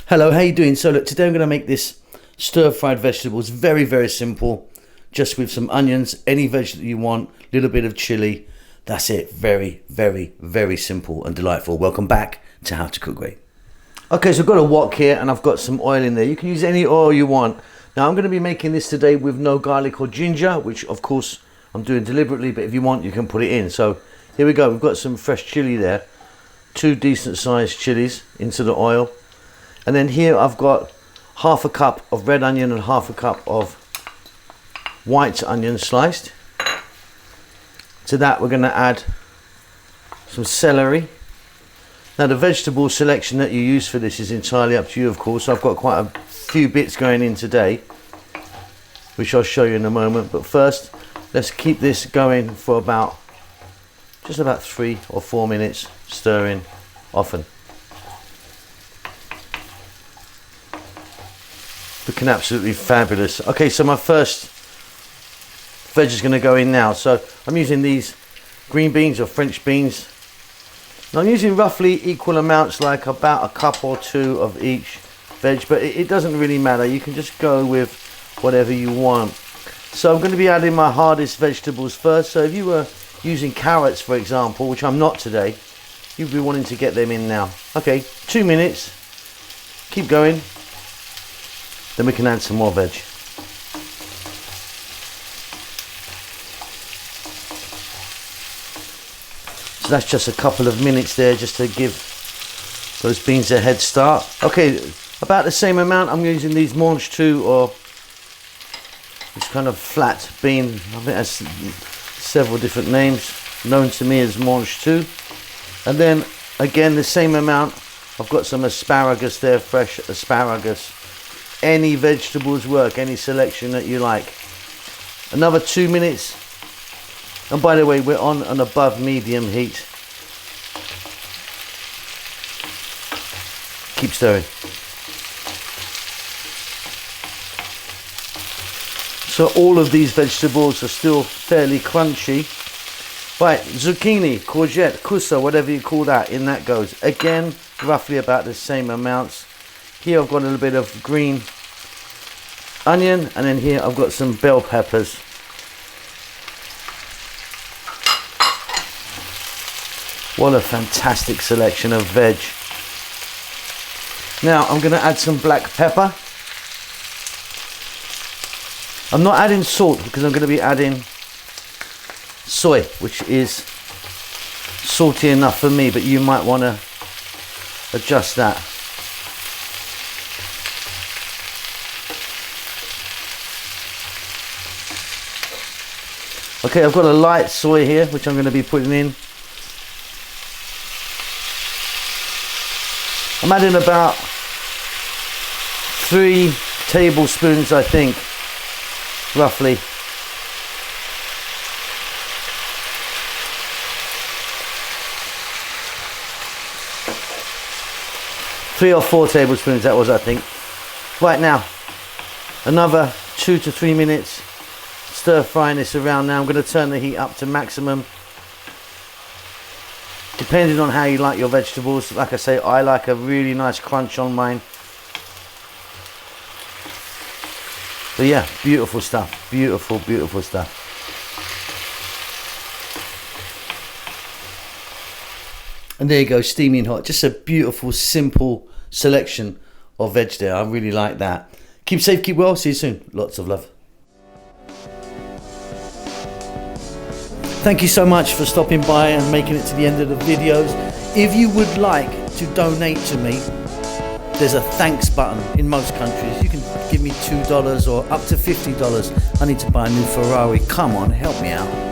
Hello, how you doing? So look, today I'm going to make this stir-fried vegetables. Very, very simple. Just with some onions, any veg that you want, a little bit of chili. That's it. Very, very, very simple and delightful. Welcome back to How to Cook Great. Okay, so I've got a wok here and I've got some oil in there. You can use any oil you want. Now I'm going to be making this today with no garlic or ginger, which of course I'm doing deliberately, but if you want you can put it in. So here we go. We've got some fresh chili there. 2 decent sized chilies into the oil. And then here I've got half a cup of red onion and half a cup of white onion sliced. To that we're going to add some celery. Now the vegetable selection that you use for this is entirely up to you, of course. I've got quite a few bits going in today, which I'll show you in a moment. But first, let's keep this going for just about 3 or 4 minutes, stirring often. Looking absolutely fabulous. Okay, so my first veg is going to go in now. So I'm using these green beans or French beans. Now I'm using roughly equal amounts, like about a cup or 2 of each veg, but it doesn't really matter. You can just go with whatever you want. So I'm going to be adding my hardest vegetables first. So if you were using carrots, for example, which I'm not today, you'd be wanting to get them in now. Okay, 2 minutes. Keep going. Then we can add some more veg. So that's just a couple of minutes there, just to give those beans a head start. Okay, about the same amount. I'm using these Mange 2, or this kind of flat bean. I think that's several different names, known to me as Mange 2. And then again the same amount. I've got some asparagus there, fresh asparagus. Any vegetables work, any selection that you like. Another 2 minutes. And by the way, we're on an above medium heat. Keep stirring. So all of these vegetables are still fairly crunchy. Right, zucchini, courgette, kusa, whatever you call that, in that goes. Again, roughly about the same amounts. Here I've got a little bit of green onion, and then here I've got some bell peppers. What a fantastic selection of veg. Now I'm going to add some black pepper. I'm not adding salt because I'm going to be adding soy, which is salty enough for me, but you might want to adjust that. Okay, I've got a light soy here, which I'm going to be putting in. I'm adding about 3 tablespoons, I think, roughly. 3 or 4 tablespoons, that was, I think. Right now, another 2 to 3 minutes. Stir frying this around now. I'm going to turn the heat up to maximum. Depending on how you like your vegetables. Like I say, I like a really nice crunch on mine. But yeah, beautiful stuff. Beautiful, beautiful stuff. And there you go, steaming hot. Just a beautiful, simple selection of veg there. I really like that. Keep safe, keep well. See you soon. Lots of love. Thank you so much for stopping by and making it to the end of the videos. If you would like to donate to me, there's a thanks button in most countries. You can give me $2 or up to $50. I need to buy a new Ferrari. Come on, help me out.